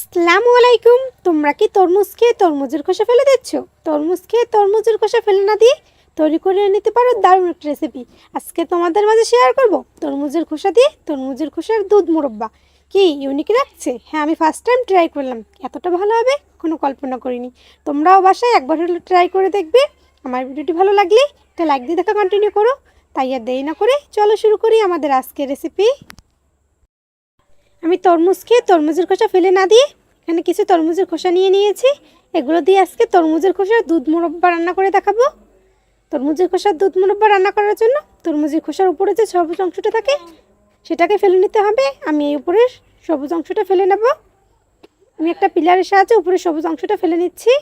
আসসালামু আলাইকুম। তোমরা কি তরমুজ খেয়ে তরমুজের খোসা ফেলে দিচ্ছ? তরমুজ খেয়ে তরমুজের খোসা ফেলে না দিয়ে তৈরি করে নিতে পারো দারুণ একটা রেসিপি। আজকে তোমাদের মাঝে শেয়ার করব তরমুজের খোসা দিয়ে তরমুজের খোসার দুধ মুরব্বা। কি ইউনিক লাগছে? হ্যাঁ, আমি ফার্স্ট টাইম ট্রাই করলাম, এতটা ভালো হবে কোনো কল্পনা করিনি। তোমরাও বাসায় একবার হলো ট্রাই করে দেখবে। আমার ভিডিওটি ভালো লাগলে একটা লাইক দিয়ে দেখা কন্টিনিউ করো। তাই আর দেরি না করে চলো শুরু করি আমাদের আজকের রেসিপি। আমি তরমুজ খেয়ে তরমুজের খোসা ফেলে না দিয়ে এখানে কিছু তরমুজের খোসা নিয়ে নিয়েছি। এগুলো দিয়ে আজকে তরমুজের খোসার দুধ মুরব্বা রান্না করে দেখাবো। তরমুজের খোসার দুধ মুরব্বা রান্না করার জন্য তরমুজের খোসার উপরে যে সবুজ অংশটা থাকে সেটাকে ফেলে নিতে হবে। আমি এই উপরের সবুজ অংশটা ফেলে নেব। আমি একটা পিলারের সাহায্যে উপরের সবুজ অংশটা ফেলে নিচ্ছি।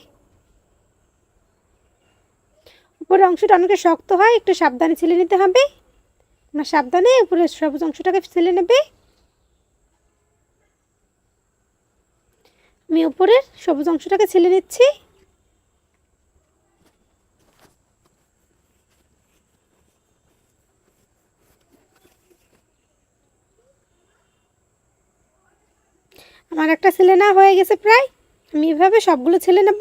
উপরের অংশটা অনেক শক্ত হয়, একটু সাবধানে ছিলে নিতে হবে। আমার সাবধানে উপরের সবুজ অংশটাকে ছিলে নেবে। আমি উপরের সবুজ অংশটাকে ছিলে নিচ্ছি। আমার একটা ছিলে না হয়ে গেছে প্রায়। আমি এভাবে সবগুলো ছিলে নেব।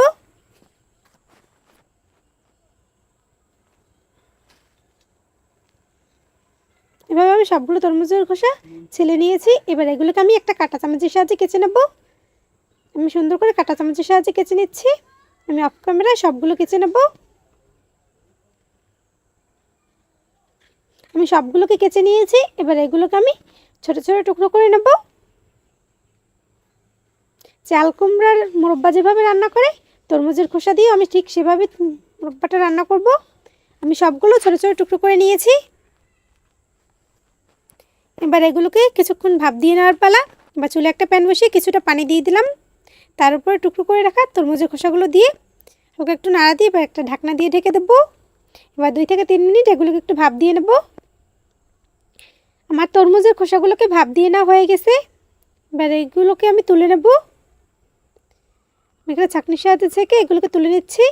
এভাবে আমি সবগুলো তরমুজের খোসা ছিলে নিয়েছি। এবার এগুলোকে আমি একটা কাঁটা চামচের সাহায্যে কেচে নেব। আমি সুন্দর করে কাঁটা চামচের সাহায্যে কেচে নিচ্ছি। আমি অফ ক্যামেরায় সবগুলো কেচে নেব। আমি সবগুলোকে কেচে নিয়েছি। এবার এগুলোকে আমি ছোট ছোট টুকরো করে নেব। চাল কুমড়ার মুরব্বা যেভাবে রান্না করে তরমুজের খোসা দিয়ে আমি ঠিক সেভাবে মুরব্বাটা রান্না করব। আমি সবগুলো ছোট ছোট টুকরো করে নিয়েছি। এবার এগুলোকে কিছুক্ষণ ভাপ দিয়ে নেওয়ার পালা। বা চুলে একটা প্যান বসিয়ে কিছুটা পানি দিয়ে দিলাম। তার উপরে টুকরো করে রাখা তরমুজের খোসাগুলো দিয়ে ওকে একটু নাড়া দিয়ে এবার একটা ঢাকনা দিয়ে ঢেকে দেবো। এবার 2 থেকে 3 মিনিট এগুলোকে একটু ভাপ দিয়ে নেব। আমার তরমুজের খোসাগুলোকে ভাপ দিয়ে নেওয়া হয়ে গেছে। এবার এগুলোকে আমি তুলে নেব। এখানে ছাঁকনির সাহায্যে ছেঁকে এগুলোকে তুলে নিচ্ছি।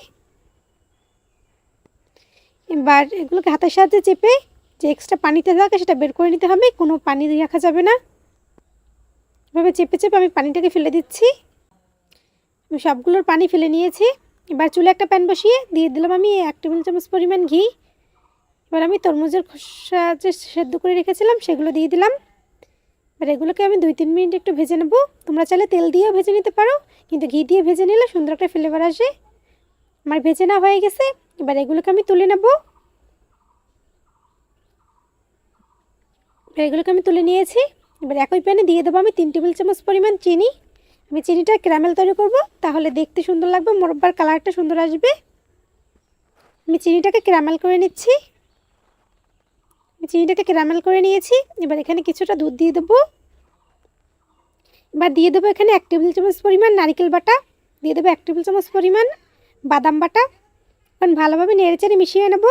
এবার এগুলোকে হাতের সাহায্যে চেপে যে এক্সট্রা পানিতে থাকে সেটা বের করে নিতে হবে। কোনো পানি রাখা যাবে না। এভাবে চেপে চেপে আমি পানিটাকে ফেলে দিচ্ছি। আমি সবগুলোর পানি ফেলে নিয়েছি। এবার চুলে একটা প্যান বসিয়ে দিয়ে দিলাম আমি 1 টেবিল চামচ পরিমাণ ঘি। এবার আমি তরমুজের খোসা যে সেদ্ধ করে রেখেছিলাম সেগুলো দিয়ে দিলাম। এবার এগুলোকে আমি 2-3 মিনিট একটু ভেজে নেব। তোমরা চাইলে তেল দিয়েও ভেজে নিতে পারো, কিন্তু ঘি দিয়ে ভেজে নিলে সুন্দর একটা ফ্লেভার আসে। আমার ভেজে নেওয়া হয়ে গেছে। এবার এগুলোকে আমি তুলে নেব। এগুলোকে আমি তুলে নিয়েছি। এবার একই প্যানে দিয়ে দেবো আমি 3 টেবিল চামচ পরিমাণ চিনি। আমি চিনিটা ক্যারামেল তৈরি করব, তাহলে দেখতে সুন্দর লাগবে, মুরব্বার কালারটা সুন্দর আসবে। আমি চিনিটাকে ক্যারামেল করে নিচ্ছি। চিনিটাকে ক্যারামেল করে নিয়েছি। এবার এখানে কিছুটা দুধ দিয়ে দেবো। এবার দিয়ে দেবো এখানে 1 টেবিল চামচ পরিমাণ নারকেল বাটা, দিয়ে দেবো 1 টেবিল চামচ পরিমাণ বাদাম বাটা। এখন ভালোভাবে নেড়েচেড়ে মিশিয়ে নেব।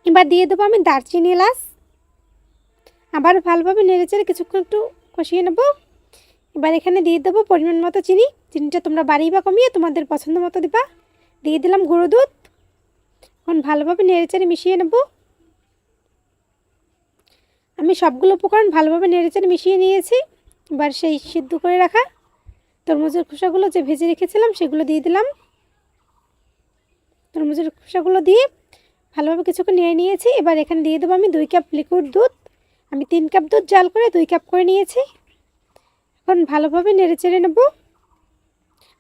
এবার দিয়ে দেবো আমি দারচিনি এলাচ। আবার ভালোভাবে নেড়েচেড়ে কিছুক্ষণ একটু কষিয়ে নেব। এবার এখানে দিয়ে দেবো পরিমাণ মতো চিনি। চিনিটা তোমরা বাড়িয়ে বা কমিয়ে তোমাদের পছন্দ মতো দিবা। দিয়ে দিলাম গুঁড়ো দুধ। এখন ভালোভাবে নেড়েচেড়ে মিশিয়ে নেব। আমি সবগুলো উপকরণ ভালোভাবে নেড়েচেড়ে মিশিয়ে নিয়েছি। এবার সেই সিদ্ধ করে রাখা তরমুজের খোসাগুলো যে ভেজে রেখেছিলাম সেগুলো দিয়ে দিলাম। তরমুজের খোসাগুলো দিয়ে ভালোভাবে কিছুক্ষণ নেড়ে নিয়েছি। এবার এখানে দিয়ে দেবো আমি 2 কাপ লিকুইড দুধ। আমি 3 কাপ দুধ জাল করে 2 কাপ করে নিয়েছি। এখন ভালোভাবে নেড়েচেড়ে নেব।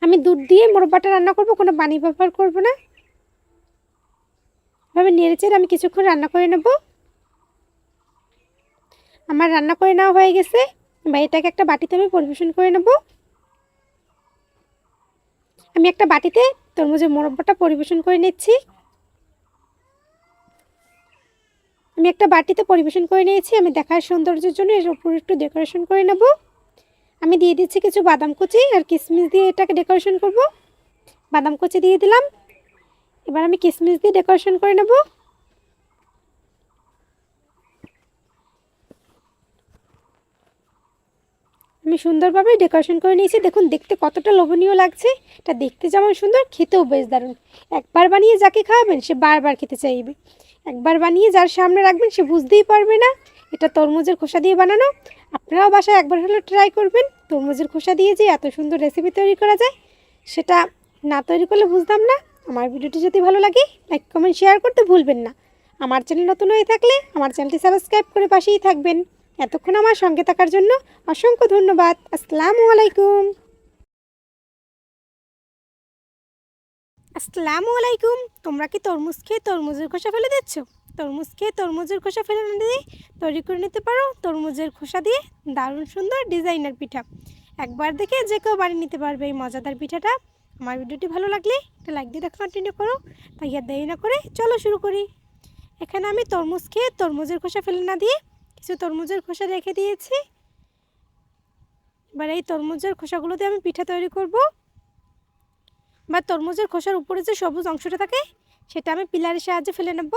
আমি দুধ দিয়ে মুরব্বাটা রান্না করব, কোনো পানি ব্যবহার করব না। এভাবে নেড়েচেড়ে আমি কিছুক্ষণ রান্না করে নেব। আমার রান্না করে নেওয়া হয়ে গেছে। বা এটাকে একটা বাটিতে আমি পরিবেশন করে নেব। আমি একটা বাটিতে তরমুজের মুরব্বাটা পরিবেশন করে নিচ্ছি। আমি একটা বাটিতে পরিবেশন করে নিয়েছি। আমি দেখার সৌন্দর্যের জন্য এর উপর একটু ডেকোরেশন করে নেব। আমি দিয়ে দিচ্ছি কিছু বাদাম কুচি আর কিশমিশ দিয়ে এটাকে ডেকোরেশন করব। বাদাম কুচি দিয়ে দিলাম। এবার আমি কিশমিশ দিয়ে ডেকোরেশন করে নেব। আমি সুন্দরভাবে ডেকোরেশন করে নিয়েছি। দেখুন দেখতে কতটা লোভনীয় লাগছে। এটা দেখতে যেমন সুন্দর, খেতেও বেশ দারুণ। একবার বানিয়ে যাকে খাওয়াবেন সে বারবার খেতে চাইবে। একবার বানিয়ে যার সামনে রাখবেন সে বুঝতেই পারবে না এটা তরমুজের খোসা দিয়ে বানানো। আপনারাও বাসায় একবার হলেও ট্রাই করবেন। তরমুজের খোসা দিয়ে যে এত সুন্দর রেসিপি তৈরি করা যায় সেটা না তৈরি করলে বুঝতাম না। আমার ভিডিওটি যদি ভালো লাগে লাইক কমেন্ট শেয়ার করতে ভুলবেন না। আমার চ্যানেল নতুন হয়ে থাকলে আমার চ্যানেলটি সাবস্ক্রাইব করে পাশেই থাকবেন। এতক্ষণ আমার সঙ্গে থাকার জন্য অসংখ্য ধন্যবাদ। আসসালামু আলাইকুম। আসসালামু আলাইকুম। তোমরা কি তরমুজ খেয়ে তরমুজের খোসা ফেলে দিচ্ছ? তরমুজ খেয়ে তরমুজের খোসা ফেলে না দিয়ে তৈরি করে নিতে পারো তরমুজের খোসা দিয়ে দারুণ সুন্দর ডিজাইনার পিঠা। একবার দেখে যে কেউ বানিয়ে নিতে পারবে এই মজাদার পিঠাটা। আমার ভিডিওটি ভালো লাগলে একটা লাইক দিয়ে দেখা কন্টিনিউ করো। তাই আর দেরি না করে চলো শুরু করি। এখানে আমি তরমুজ খেয়ে তরমুজের খোসা ফেলে না দিয়ে কিছু তরমুজের খোসা রেখে দিয়েছি। এবার এই তরমুজের খোসাগুলো দিয়ে আমি পিঠা তৈরি করব। বা তরমুজের খোসার উপরে যে সবুজ অংশটা থাকে সেটা আমি পিলারের সাহায্যে ফেলে নেব।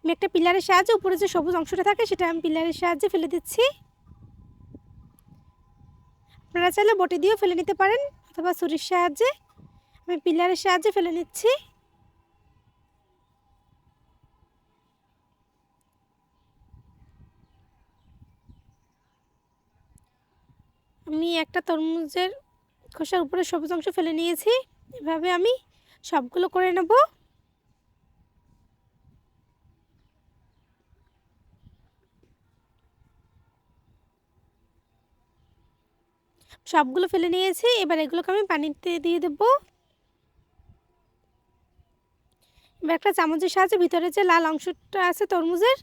আমি একটা পিলারের সাহায্যে উপরে যে সবুজ অংশটা থাকে সেটা আমি পিলারের সাহায্যে ফেলে দিচ্ছি। আপনারা চাইলে বটি দিয়েও ফেলে নিতে পারেন অথবা ছুরির সাহায্যে। আমি পিলারের সাহায্যে ফেলে নিচ্ছি। আমি একটা তরমুজের খোসার উপরে সবুজ অংশ ফেলে নিয়েছি। এভাবে আমি সবগুলো করে নেব। সবগুলো ফেলে নিয়েছি। এবার এগুলোকে আমি পানিতে দিয়ে দেব। এবার একটা চামচের সাহায্যে ভিতরে যে লাল অংশটা আছে তরমুজের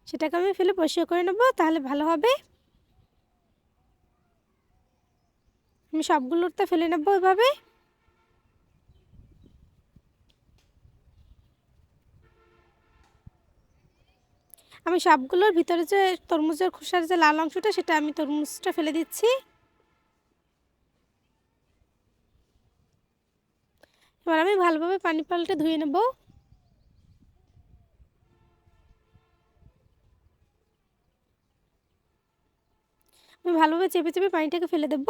সেটাকে আমি ফেলে পরিষ্কার করে নেব, তাহলে ভালো হবে। আমি সবগুলোতে ফেলে নেব এভাবে। আমি সবগুলোর ভিতরে যে তরমুজের খোসার যে লাল অংশটা সেটা আমি তরমুজটা ফেলে দিচ্ছি। এবার আমি ভালোভাবে পানি পাল্টে ধুয়ে নেব। আমি ভালোভাবে চেপে চেপে পানিটাকে ফেলে দেব।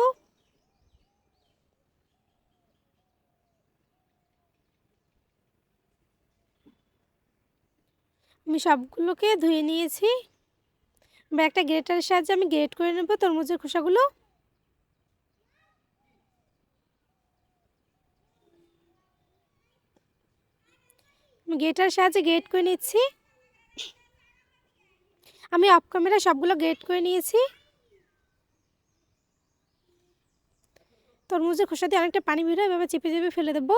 আমি সবগুলোকে ধুয়ে নিয়েছি। এবার একটা গ্রেটারের সাহায্যে আমি গ্রেট করে নেব তরমুজের খোসাগুলো। আমি গ্রেটারের সাহায্যে গ্রেট করে নিচ্ছি। আমি অফ ক্যামেরা সবগুলো গ্রেট করে নিয়েছি। তরমুজের খোসা দিয়ে অনেকটা পানি বের হয়, এভাবে চেপে চেপে ফেলে দেব।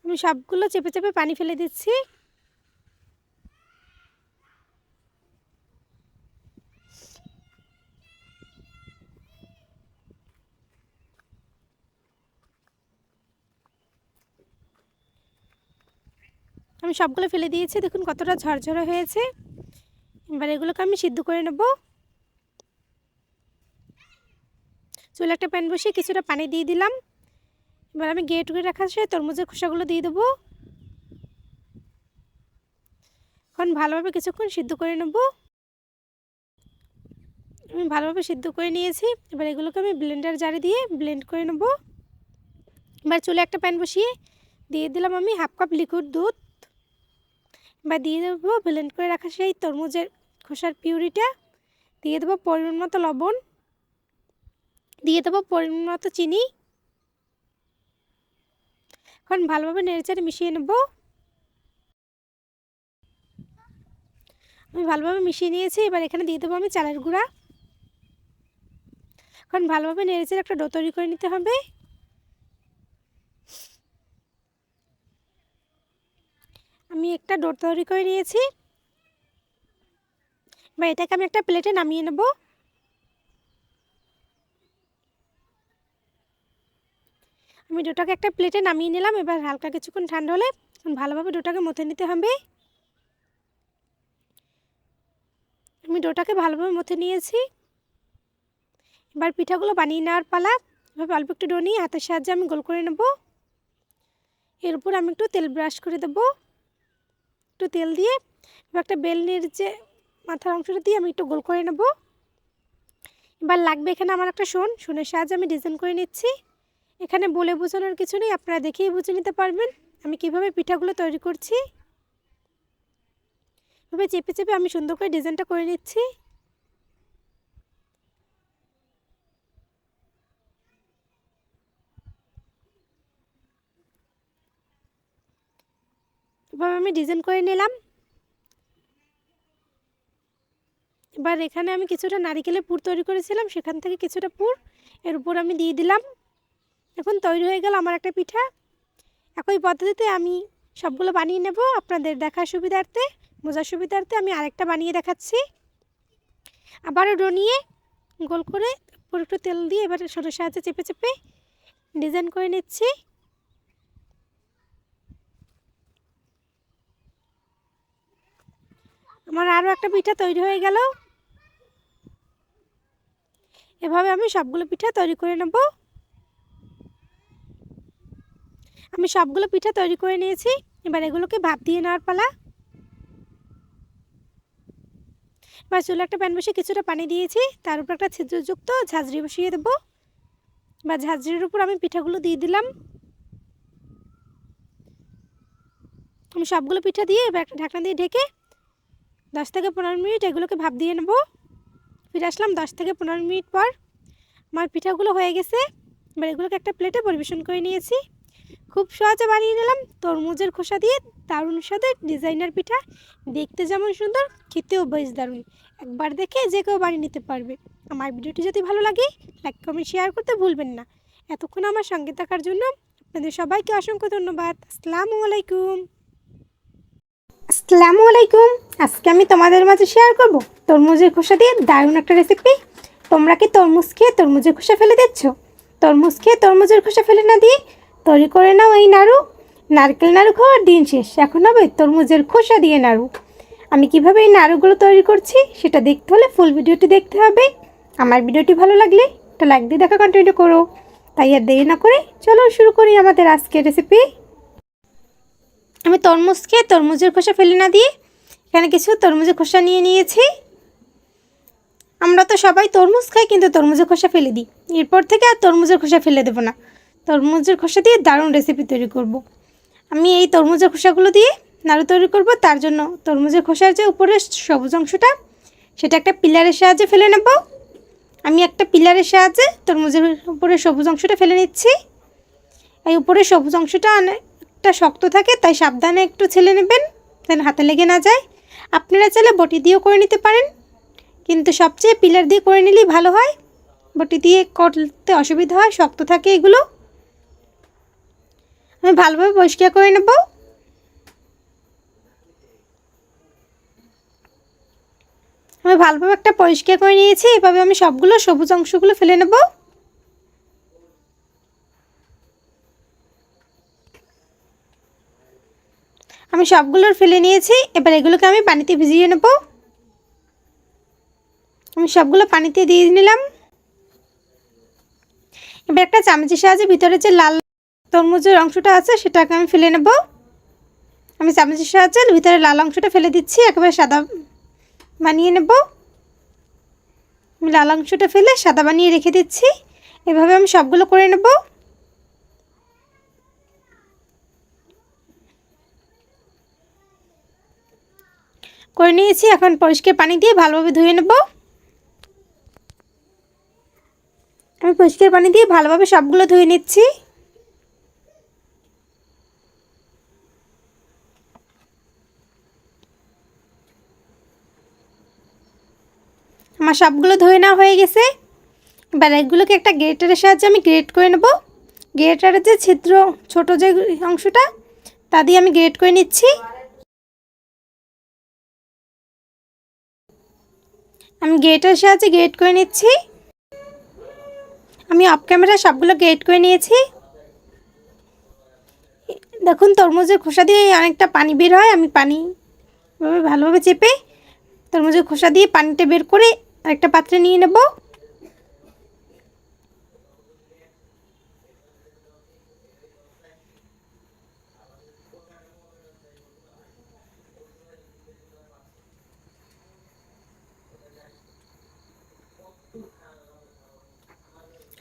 আমি সবগুলো চেপে চেপে পানি ফেলে দিচ্ছি। আমি সবগুলো ফেলে দিয়েছি, দেখুন কতটা ঝরঝরে হয়েছে। এবার এগুলোকে আমি সিদ্ধ করে নেব। চুলে একটা প্যান বসিয়ে কিছুটা পানি দিয়ে দিলাম। এবার আমি গ্রেট করে রাখা সেই তরমুজের খোসাগুলো দিয়ে দেবো। এখন ভালোভাবে কিছুক্ষণ সিদ্ধ করে নেব। আমি ভালোভাবে সিদ্ধ করে নিয়েছি। এবার এগুলোকে আমি ব্লেন্ডার জারে দিয়ে ব্লেন্ড করে নেব। এবার চুলে একটা প্যান বসিয়ে দিয়ে দিলাম আমি হাফ কাপ লিকুইড দুধ। এবার দিয়ে দেবো ব্লেন্ড করে রাখা সেই তরমুজের খোসার পিউরিটা। দিয়ে দেবো পরিমাণ মতো লবণ। দিয়ে দেবো পরিমাণ মতো চিনি। এখন ভালোভাবে নেড়েচেড়ে মিশিয়ে নেব। আমি ভালোভাবে মিশিয়ে নিয়েছি। এবার এখানে দিয়ে দেবো আমি চালের গুঁড়া। এখন ভালোভাবে নেড়েচেড়ে একটা ডো তৈরি করে নিতে হবে। আমি একটা ডো তৈরি করে নিয়েছি। এবার এটাকে আমি একটা প্লেটে নামিয়ে নেব। আমি ডোটাকে একটা প্লেটে নামিয়ে নিলাম। এবার হালকা কিছুক্ষণ ঠান্ডা হলে ভালোভাবে ডোটাকে মথে নিতে হবে। আমি ডোটাকে ভালোভাবে মথে নিয়েছি। এবার পিঠাগুলো বানিয়ে নেওয়ার পালা। এভাবে অল্প একটু ডো নিয়ে হাতের সাহায্যে আমি গোল করে নেব। এর উপর আমি একটু তেল ব্রাশ করে দেব। একটু তেল দিয়ে এবার একটা বেলনির যে মাথার অংশটা দিয়ে আমি একটু গোল করে নেব। এবার লাগবে এখানে আমার একটা শোনের সাহায্যে আমি ডিজাইন করে নিচ্ছি। এখানে বলে বোঝানোর কিছু নেই, আপনারা দেখেই বুঝে নিতে পারবেন আমি কিভাবে পিঠাগুলো তৈরি করছি। এভাবে চেপে চেপে আমি সুন্দর করে ডিজাইনটা করে নিচ্ছি। এভাবে আমি ডিজাইন করে নিলাম। এবার এখানে আমি কিছুটা নারিকেলের পুর তৈরি করেছিলাম, সেখান থেকে কিছুটা পুর এর উপর আমি দিয়ে দিলাম। এখন তৈরি হয়ে গেল আমার একটা পিঠা। একই পদ্ধতিতে আমি সবগুলো বানিয়ে নেব। আপনাদের দেখার সুবিধার্থে, বোঝার সুবিধার্থে আমি আরেকটা বানিয়ে দেখাচ্ছি। আবারও ডো নিয়ে গোল করে উপর একটু তেল দিয়ে এবার ছোটোর সাহায্যে চেপে চেপে ডিজাইন করে নিচ্ছি। আমার আরও একটা পিঠা তৈরি হয়ে গেল। এভাবে আমি সবগুলো পিঠা তৈরি করে নেব। আমি সবগুলো পিঠা তৈরি করে নিয়েছি। এবার এগুলোকে ভাপ দিয়ে নেওয়ার পালা। এবার চুলে একটা প্যান বসিয়ে কিছুটা পানি দিয়েছি, তার উপর একটা ছিদ্রযুক্ত ঝাঁঝরি বসিয়ে দেবো। বা ঝাঁঝরির উপর আমি পিঠাগুলো দিয়ে দিলাম। আমি সবগুলো পিঠা দিয়ে এবার একটা ঢাকনা দিয়ে ঢেকে 10 থেকে 15 মিনিট এগুলোকে ভাপ দিয়ে নেব। ফিরে আসলাম 10 থেকে 15 মিনিট পর। আমার পিঠাগুলো হয়ে গেছে। এবার এগুলোকে একটা প্লেটে পরিবেশন করে নিয়েছি। খুব সহজে বানিয়ে নিলাম তরমুজের খোসা দিয়ে দারুণ স্বাদের ডিজাইনার পিঠা। দেখতে যেমন সুন্দর, খেতেও বেশ দারুণ। একবার দেখে যে কেউ বানিয়ে নিতে পারবে। আমার ভিডিওটি যদি ভালো লাগে লাইক কমেন্ট শেয়ার করতে ভুলবেন না। এতক্ষণ আমার সঙ্গে থাকার জন্য আপনাদের সবাইকে অসংখ্য ধন্যবাদ। আসসালামু আলাইকুম। আসসালামু আলাইকুম। আজকে আমি তোমাদের মাঝে শেয়ার করব তরমুজের খোসা দিয়ে দারুণ একটা রেসিপি। তোমরা কি তরমুজ খেয়ে তরমুজের খোসা ফেলে দিচ্ছ? তরমুজ খেয়ে তরমুজের খোসা ফেলে না দিয়ে তৈরি করে নাও এই নাড়ু। নারকেল নাড়ু খাওয়ার দিন শেষ, এখন হবে তরমুজের খোসা দিয়ে নাড়ু। আমি কিভাবে এই নাড়ুগুলো তৈরি করছি সেটা দেখতে হলে ফুল ভিডিওটি দেখতে হবে। আমার ভিডিওটি ভালো লাগলে একটা লাইক দিয়ে দেখা কন্টিনিউ করো। তাই আর দেরি না করে চলো শুরু করি আমাদের আজকের রেসিপি। আমি তরমুজ খেয়ে তরমুজের খোসা ফেলে না দিয়ে এখানে কিছু তরমুজের খোসা নিয়ে নিয়েছি। আমরা তো সবাই তরমুজ খাই, কিন্তু তরমুজের খোসা ফেলে দিই। এরপর থেকে আর তরমুজের খোসা ফেলে দেবো না। তরমুজের খোসা দিয়ে দারুণ রেসিপি তৈরি করব। আমি এই তরমুজের খোসাগুলো দিয়ে নাড়ু তৈরি করব। তার জন্য তরমুজের খোসার যে উপরের সবুজ অংশটা, সেটা একটা পিলারের সাহায্যে ফেলে নেব। আমি একটা পিলারের সাহায্যে তরমুজের উপরের সবুজ অংশটা ফেলে নিচ্ছি। এই উপরের সবুজ অংশটা অনেকটা শক্ত থাকে, তাই সাবধানে একটু ছেলে নেবেন যেন হাতে লেগে না যায়। আপনারা চাইলে বটি দিয়েও করে নিতে পারেন, কিন্তু সবচেয়ে পিলার দিয়ে করে নিলেই ভালো হয়। বটি দিয়ে করতে অসুবিধা হয়, শক্ত থাকে এগুলো। আমি ভালোভাবে পরিষ্কার করে নেব। আমি ভালোভাবে একটা পরিষ্কার করে নিয়েছি। এভাবে আমি সবগুলো সবুজ অংশগুলো ফেলে নেব। আমি সবগুলোর ফেলে নিয়েছি। এবার এগুলোকে আমি পানিতে ভিজিয়ে নেব। আমি সবগুলো পানিতে দিয়ে নিলাম। এবার একটা চামচের সাহায্যে ভিতরে যে লাল তরমুজের অংশটা আছে সেটাকে আমি ফেলে নেব। আমি চামচের সাহায্যে ভিতরে লাল অংশটা ফেলে দিচ্ছি, একেবারে সাদা বানিয়ে নেব। আমি লাল অংশটা ফেলে সাদা বানিয়ে রেখে দিচ্ছি। এভাবে আমি সবগুলো করে নেব। করে নিয়েছি। এখন পরিষ্কার পানি দিয়ে ভালোভাবে ধুয়ে নেব। আমি পরিষ্কার পানি দিয়ে ভালোভাবে সবগুলো ধুয়ে নিচ্ছি। আমার সবগুলো ধুয়ে নেওয়া হয়ে গেছে। এবার এগুলোকে একটা গ্রেটারের সাহায্যে আমি গ্রেট করে নেব। গ্রেটারের যে ছিদ্র ছোট যে অংশটা, তা দিয়ে আমি গ্রেট করে নিচ্ছি। আমি গ্রেটারের সাহায্যে গ্রেট করে নিচ্ছি। আমি অফ ক্যামেরা সবগুলো গ্রেট করে নিয়েছি। দেখুন তরমুজের খোসা দিয়ে অনেকটা পানি বের হয়। আমি পানি ভালোভাবে চেপে তরমুজের খোসা দিয়ে পানিটা বের করে আরেকটা পাত্রে নিয়ে নেব।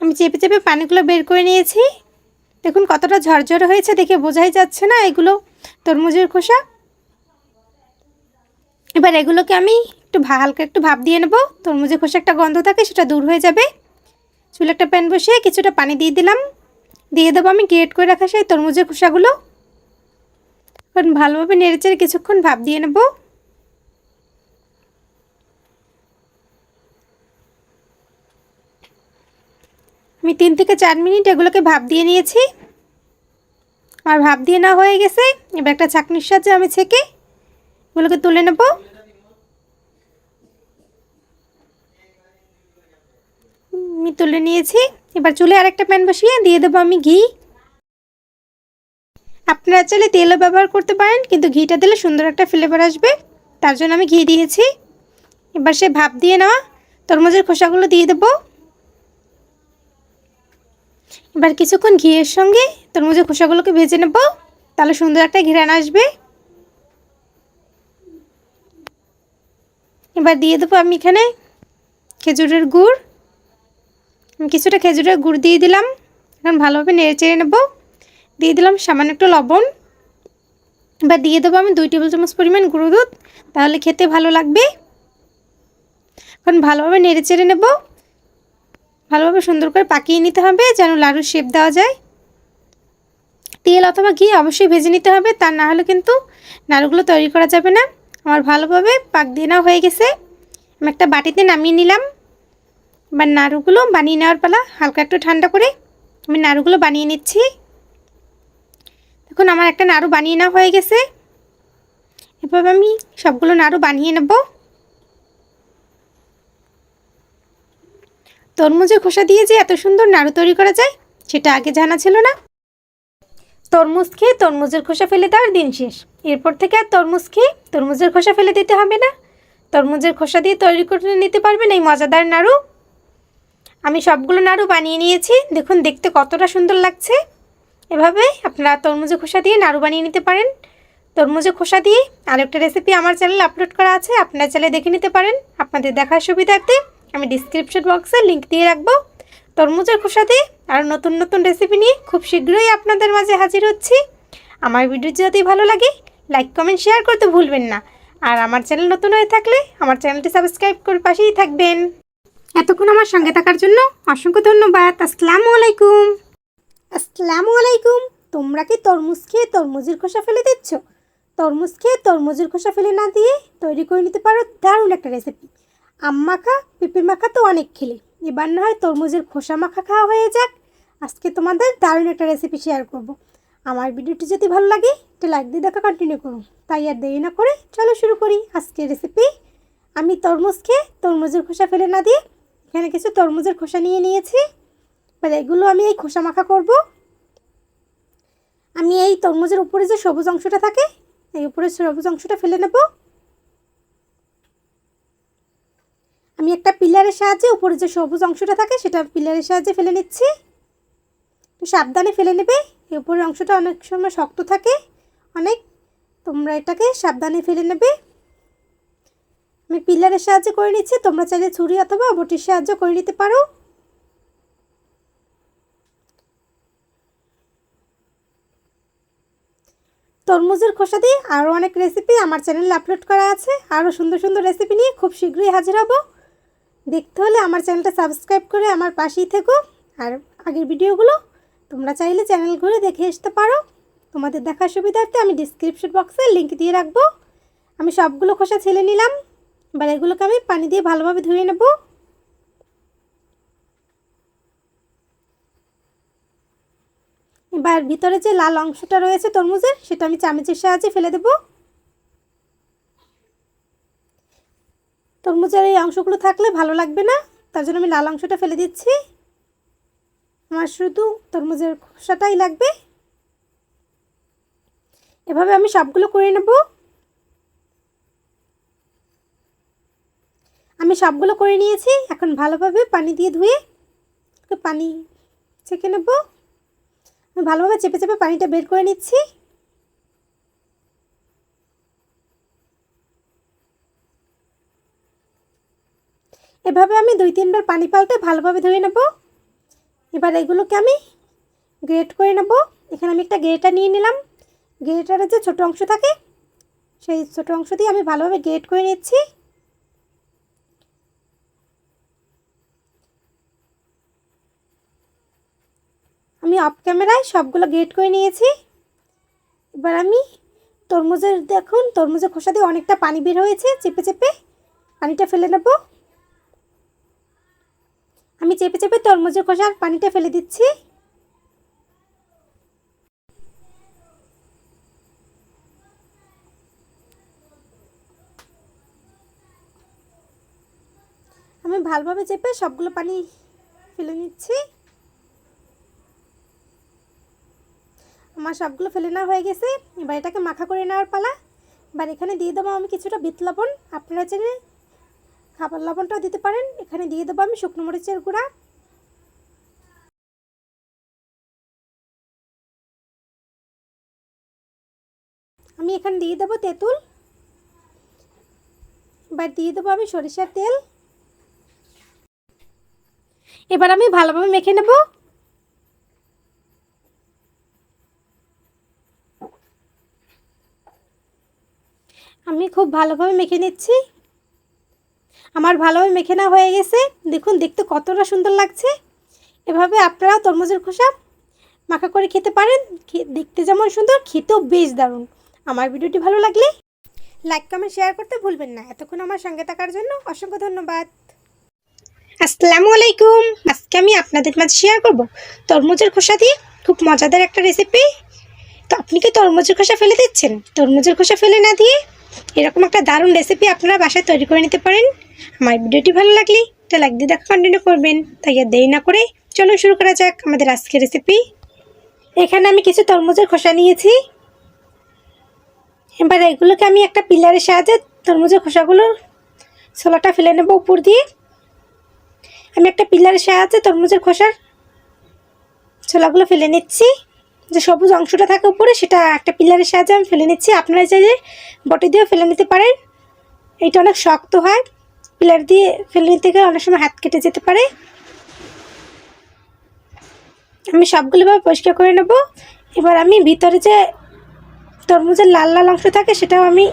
আমি চেপে চেপে পানিগুলো বের করে নিয়েছি। দেখুন কতটা ঝরঝরে হয়েছে, দেখে বোঝাই যাচ্ছে না এগুলো তরমুজের খোসা। এবার এগুলোকে আমি একটু হালকা একটু ভাপ দিয়ে নেব। তরমুজের খোসা একটা গন্ধ থাকে, সেটা দূর হয়ে যাবে। চুলে একটা প্যান বসিয়ে কিছুটা পানি দিয়ে দিলাম। দিয়ে দেবো আমি গ্রেট করে রাখা সেই তরমুজের খোসাগুলো। এখন ভালোভাবে নেড়েচেড়ে কিছুক্ষণ ভাপ দিয়ে নেব। আমি 3 থেকে 4 মিনিট এগুলোকে ভাপ দিয়ে নিয়েছি। আর ভাপ দিয়ে না হয়ে গেছে, এবার একটা ছাঁকনির সাহায্যে আমি ছেঁকে এগুলোকে তুলে নেব। আমি তুলে নিয়েছি। এবার চুলে আরেকটা প্যান বসিয়ে দিয়ে দেবো আমি ঘি। আপনারা চাইলে তেলও ব্যবহার করতে পারেন, কিন্তু ঘিটা দিলে সুন্দর একটা ফ্লেভার আসবে, তার জন্য আমি ঘি দিয়েছি। এবার সে ভাপ দিয়ে নেওয়া তরমুজের খোসাগুলো দিয়ে দেবো। এবার কিছুক্ষণ ঘিয়ের সঙ্গে তরমুজের খোসাগুলোকে ভেজে নেব, তাহলে সুন্দর একটা ঘ্রাণ আসবে। এবার দিয়ে দেবো আমি এখানে খেজুরের গুড়। আমি কিছুটা খেজুরের গুড় দিয়ে দিলাম। এখন ভালোভাবে নেড়ে চেড়ে নেব। দিয়ে দিলাম সামান্য একটু লবণ। এবার দিয়ে দেবো আমি 2 টেবিল চামচ পরিমাণ গুঁড়ো দুধ, তাহলে খেতে ভালো লাগবে। এখন ভালোভাবে নেড়ে চেড়ে নেব। ভালোভাবে সুন্দর করে পাকিয়ে নিতে হবে, যেন লাড়ুর শেপ দেওয়া যায়। তেল অথবা ঘি অবশ্যই ভেজে নিতে হবে, তা না হলে কিন্তু নাড়ুগুলো তৈরি করা যাবে না। আমার ভালোভাবে পাক দিয়ে নেওয়া হয়ে গেছে। আমি একটা বাটিতে নামিয়ে নিলাম। এবার নাড়ুগুলো বানিয়ে নেওয়ার পালা। হালকা একটু ঠান্ডা করে আমি নাড়ুগুলো বানিয়ে নিচ্ছি। দেখুন আমার একটা নাড়ু বানিয়ে নেওয়া হয়ে গেছে। এভাবে আমি সবগুলো নাড়ু বানিয়ে নেব। তরমুজের খোসা দিয়ে যে এত সুন্দর নাড়ু তৈরি করা যায়, সেটা আগে জানা ছিল না। তরমুজ খেয়ে তরমুজের খোসা ফেলে দেওয়ার দিন শেষ। এরপর থেকে আর তরমুজ খেয়ে তরমুজের খোসা ফেলে দিতে হবে না। তরমুজের খোসা দিয়ে তৈরি করে নিতে পারবেন এই মজাদার নাড়ু। আমি সবগুলো নাড়ু বানিয়ে নিয়েছি। দেখুন দেখতে কতটা সুন্দর লাগছে। এভাবে আপনারা তরমুজের খোসা দিয়ে নাড়ু বানিয়ে নিতে পারেন। তরমুজের খোসা দিয়ে আরেকটা রেসিপি আমার চ্যানেলে আপলোড করা আছে, আপনারা চাইলে দেখে নিতে পারেন। আপনাদের দেখার সুবিধার্থে আমি ডিসক্রিপশন বক্সে লিংক দিয়ে রাখবো। তরমুজের খোসা দিয়ে আরও নতুন নতুন রেসিপি নিয়ে খুব শীঘ্রই আপনাদের মাঝে হাজির হচ্ছি। আমার ভিডিও যদি ভালো লাগে লাইক কমেন্ট শেয়ার করতে ভুলবেন না। আর আমার চ্যানেল নতুন হয়ে থাকলে আমার চ্যানেলটি সাবস্ক্রাইব করে পাশেই থাকবেন। এতক্ষণ আমার সঙ্গে থাকার জন্য অসংখ্য ধন্যবাদ। আসসালামু আলাইকুম। আসসালামু আলাইকুম। তোমরা কি তরমুজ খেয়ে তরমুজের খোসা ফেলে দিচ্ছ? তরমুজ খেয়ে তরমুজের খোসা ফেলে না দিয়ে তৈরি করে নিতে পারো দারুণ একটা রেসিপি। আম মাখা, পেঁপে মাখা তো অনেক খেলে, এবার না হয় তরমুজের খোসা মাখা খাওয়া হয়ে যাক। আজকে তোমাদের দারুণ একটা রেসিপি শেয়ার করব। আমার ভিডিওটি যদি ভালো লাগে একটা লাইক দিয়ে দেখা কন্টিনিউ করুন। তাই আর দেরি না করে চলো শুরু করি আজকের রেসিপি। আমি তরমুজ খেয়ে তরমুজের খোসা ফেলে না দিয়ে এখানে কিছু তরমুজের খোসা নিয়ে নিয়েছি। এবার এগুলো আমি এই খোসা মাখা করব। আমি এই তরমুজের উপরে যে সবুজ অংশটা থাকে, এই উপরে সবুজ অংশটা ফেলে নেব। আমি একটা পিলারের সাহায্যে উপরে যে সবুজ অংশটা থাকে সেটা পিলারের সাহায্যে ফেলে নিচ্ছি। একটু সাবধানে ফেলে নেবে, এই উপরের অংশটা অনেক সময় শক্ত থাকে অনেক, তোমরা এটাকে সাবধানে ফেলে নেবে। আমি পিলারের সাহায্যে করে নিচ্ছি, তোমরা চাইলে ছুরি অথবা বটির সাহায্য করে নিতে পারো। তরমুজের খোসা দিয়ে আরও অনেক রেসিপি আমার চ্যানেলে আপলোড করা আছে। আরও সুন্দর সুন্দর রেসিপি নিয়ে খুব শীঘ্রই হাজির হব। দেখতে হলে আমার চ্যানেলটা সাবস্ক্রাইব করে আমার পাশেই থেকো। আর আগের ভিডিওগুলো তোমরা চাইলে চ্যানেল ঘুরে দেখে আসতে পারো। তোমাদের দেখার সুবিধার্থে আমি ডিসক্রিপশন বক্সে লিংক দিয়ে রাখবো। আমি সবগুলো খোসা ছেলে নিলাম। এবার এগুলোকে আমি পানি দিয়ে ভালোভাবে ধুয়ে নেব। এবার ভিতরে যে লাল অংশটা রয়েছে তরমুজের, সেটা আমি চামচের সাহায্যে ফেলে দেব। তরমুজের এই অংশগুলো থাকলে ভালো লাগবে না, তার জন্য আমি লাল অংশটা ফেলে দিচ্ছি। আমার শুধু তরমুজের খোসাটাই লাগবে। এভাবে আমি সবগুলো করে নেব। আমি সবগুলো করে নিয়েছি। এখন ভালোভাবে পানি দিয়ে ধুয়ে পানি ছেঁকে নেব। আমি ভালোভাবে চেপে চেপে পানিটা বের করে নিচ্ছি। এভাবে আমি 2-3 বার পানি পাল্টে ভালোভাবে ধুয়ে নেব। এবার এগুলোকে আমি গ্রেট করে নেব। এখানে আমি একটা গ্রেটার নিয়ে নিলাম। গ্রেটারের যে ছোটো অংশ থাকে সেই ছোটো অংশ দিয়ে আমি ভালোভাবে গ্রেট করে নিচ্ছি। আমি অফ ক্যামেরায় সবগুলো গ্রেট করে নিয়েছি। এবার আমি তরমুজের, দেখুন তরমুজের খোসা দিয়ে অনেকটা পানি বের হয়েছে, চেপে চেপে পানিটা ফেলে নেব। আমি চেপে চেপে তরমুজের খোসার পানিটা ফেলে দিচ্ছি। আমি ভালোভাবে চেপে সবগুলো পানি ফেলে নিচ্ছি। আমার সবগুলো ফেলে নেওয়া হয়ে গেছে। এবার এটাকে মাখা করে নেওয়ার পালা। এবার এখানে দিয়ে দেবো আমি কিছুটা বিট লবণ, আপনারা চাইলে খাবার লবণটাও দিতে পারেন। এখানে দিয়ে দেবো আমি শুকনো মরিচের গুঁড়া, আমি এখানে দিয়ে দেবো তেঁতুল, এবার দিয়ে দেবো আমি সরিষার তেল। এবার আমি ভালোভাবে মেখে নেব। আমি খুব ভালোভাবে মেখে নিচ্ছি। আমার ভালোভাবে মেখে নেওয়া হয়ে গেছে। দেখুন দেখতে কতটা সুন্দর লাগছে। এভাবে আপনারাও তরমুজের খোসা মাখা করে খেতে পারেন। দেখতে যেমন সুন্দর, খেতেও বেশ দারুণ। আমার ভিডিওটি ভালো লাগলে লাইক কমেন্ট শেয়ার করতে ভুলবেন না। এতক্ষণ আমার সঙ্গে থাকার জন্য অসংখ্য ধন্যবাদ। আসসালামু আলাইকুম। আজকে আমি আপনাদের মাঝে শেয়ার করব তরমুজের খোসা দিয়ে খুব মজাদার একটা রেসিপি। তো আপনি কি তরমুজের খোসা ফেলে দিচ্ছেন? তরমুজের খোসা ফেলে না দিয়ে এরকম একটা দারুণ রেসিপি আপনারা বাসায় তৈরি করে নিতে পারেন। আমার ভিডিওটি ভালো লাগলে একটা লাইক দিয়ে দেখা কন্টিনিউ করবেন। তাই আর দেরি না করে চলুন শুরু করা যাক আমাদের আজকের রেসিপি। এখানে আমি কিছু তরমুজের খোসা নিয়েছি। এবার এগুলোকে আমি একটা পিলারের সাহায্যে তরমুজের খোসাগুলো ছোলাটা ফেলে নেব উপর দিয়ে। আমি একটা পিলারের সাহায্যে তরমুজের খোসার ছোলাগুলো ফেলে নিচ্ছি। যে সবুজ অংশটা থাকে উপরে, সেটা একটা পিলারের সাহায্যে আমি ফেলে নিচ্ছি। আপনারা চাইলে বটি দিয়েও ফেলে নিতে পারেন। এটা অনেক শক্ত হয়, পিলার দিয়ে ফেলে নিতে গেলে অনেক সময় হাত কেটে যেতে পারে। আমি সবগুলো ভাবে পরিষ্কার করে নেব। এবার আমি ভিতরে যে তরমুজের লাল লাল অংশ থাকে সেটাও আমি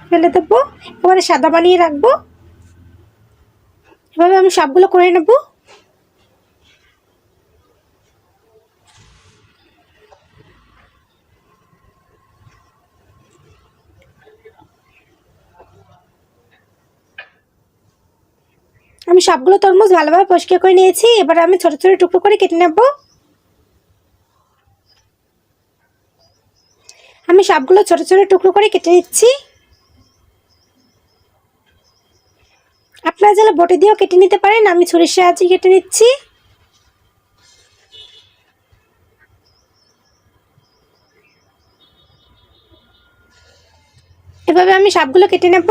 ফেলে দেবো। এবারে সাদা বানিয়ে রাখবো। এভাবে আমি সবগুলো করে নেব। আমি সবগুলো তরমুজ ভালোভাবে পরিষ্কার করে নিয়েছি। এবার আমি ছোট ছোট টুকরো করে কেটে নেব। আমি সবগুলো ছোট ছোট টুকরো করে কেটে নিচ্ছি। আপনারা যারা বটি দিয়েও কেটে নিতে পারেন, আমি ছুরির সাহায্যে কেটে নিচ্ছি। এভাবে আমি সবগুলো কেটে নেব।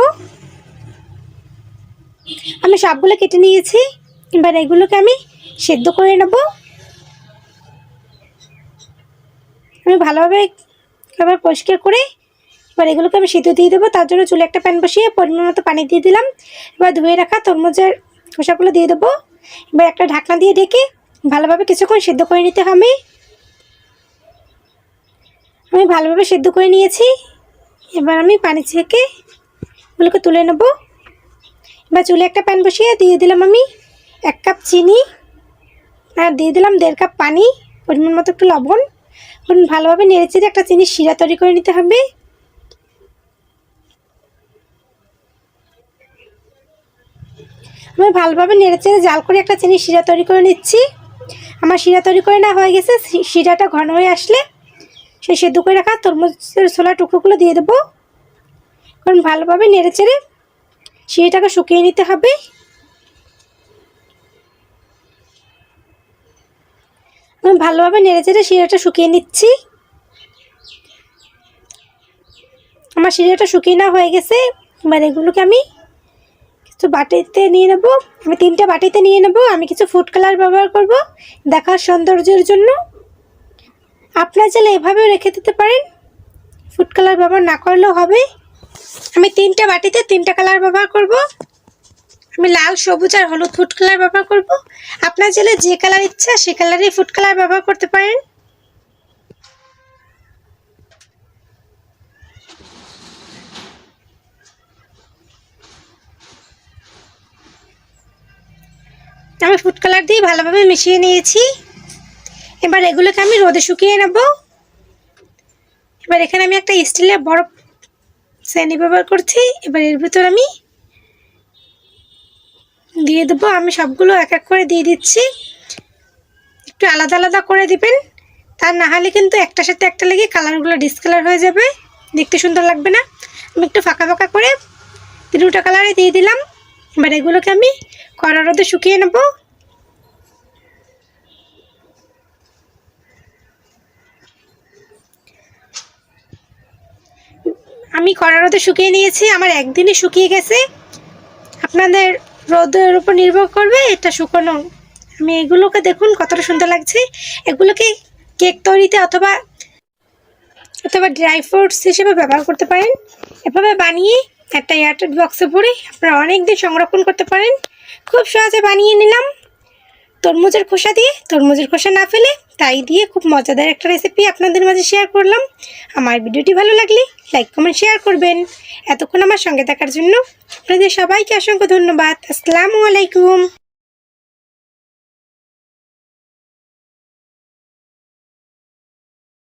আমি সবগুলো কেটে নিয়েছি। এবার এগুলোকে আমি সেদ্ধ করে নেব। আমি ভালোভাবে এবার পরিষ্কার করে এবার এগুলোকে আমি সেদ্ধ দিয়ে দেবো। তার জন্য চুলে একটা প্যান বসিয়ে পরিমাণ মতো পানি দিয়ে দিলাম। এবার ধুয়ে রাখা তরমুজের খোসাগুলো দিয়ে দেবো। এবার একটা ঢাকনা দিয়ে ঢেকে ভালোভাবে কিছুক্ষণ সেদ্ধ করে নিতে হবে। আমি ভালোভাবে সেদ্ধ করে নিয়েছি। এবার আমি পানি ছেঁকে এগুলোকে তুলে নেব। এবার চুলে একটা প্যান বসিয়ে দিয়ে দিলাম আমি 1 কাপ চিনি, আর দিয়ে দিলাম 1.5 কাপ পানি, পরিমাণ মতো একটু লবণ। ভালোভাবে নেড়েচেড়ে একটা চিনির শিরা তৈরি করে নিতে হবে। আমি ভালোভাবে নেড়েচেড়ে জাল করে একটা চিনির শিরা তৈরি করে নিচ্ছি। আমার শিরা তৈরি করে নেওয়া হয়ে গেছে। শিরাটা ঘন হয়ে আসলে সেই সেদ্ধ করে রাখা তরমুজের ছোলা টুকরোগুলো দিয়ে দেবো। কারণ ভালোভাবে নেড়েচেড়ে শিরাটাকে শুকিয়ে নিতে হবে। আমি ভালোভাবে নেড়েচেড়ে শিরাটা শুকিয়ে নিচ্ছি। আমার শিরাটা শুকিয়ে নেওয়া হয়ে গেছে। এবার এগুলোকে আমি কিছু বাটিতে নিয়ে নেব। আমি 3টে বাটিতে নিয়ে নেব। আমি কিছু ফুড কালার ব্যবহার করব দেখার সৌন্দর্যের জন্য। আপনারা চাইলে এভাবেও রেখে দিতে পারেন, ফুড কালার ব্যবহার না করলেও হবে। আমি 3টে বাটিতে 3টা কালার ব্যবহার করব। আমি লাল, সবুজ আর হলুদ ফুড কালার ব্যবহার করব। আপনারা চাইলে যে কালার ইচ্ছা সে কালারই ফুড কালার ব্যবহার করতে পারেন। আমি ফুড কালার দিয়ে ভালোভাবে মিশিয়ে নিয়েছি। এবার এগুলোকে আমি রোদে শুকিয়ে নেব। এবার এখানে আমি একটা স্টিলের বড় শ্রেণী ব্যবহার করছি। এবার এর ভিতর আমি দিয়ে দেবো। আমি সবগুলো এক এক করে দিয়ে দিচ্ছি। একটু আলাদা আলাদা করে দিবেন, তা না হলে কিন্তু একটার সাথে একটা লেগে কালারগুলো ডিসকালার হয়ে যাবে, দেখতে সুন্দর লাগবে না। আমি একটু ফাঁকা ফাঁকা করে 3টা কালারে দিয়ে দিলাম। এবার এগুলোকে আমি কড়া রোদে শুকিয়ে নেব। আমি কড়া রোদে শুকিয়ে নিয়েছি, আমার একদিনে শুকিয়ে গেছে। আপনাদের রোদের উপর নির্ভর করবে এটা শুকানো। আমি এগুলোকে দেখুন কতটা সুন্দর লাগছে। এগুলোকে কেক তৈরিতে অথবা ড্রাই ফ্রুটস হিসেবে ব্যবহার করতে পারেন। এভাবে বানিয়ে একটা এয়ারটাইট বক্সে ভরে আপনারা অনেক দিন সংরক্ষণ করতে পারেন। খুব সহজে বানিয়ে নিলাম তরমুজের খোসা দিয়ে। তরমুজের খোসা না ফেলে তাই দিয়ে খুব মজাদার একটা রেসিপি আপনাদের মাঝে শেয়ার করলাম। আমার ভিডিওটি ভালো লাগলে লাইক কমেন্ট শেয়ার করবেন। এতক্ষণ আমার সঙ্গে থাকার জন্য আপনাদের সবাইকে অসংখ্য ধন্যবাদ। আসসালামু আলাইকুম।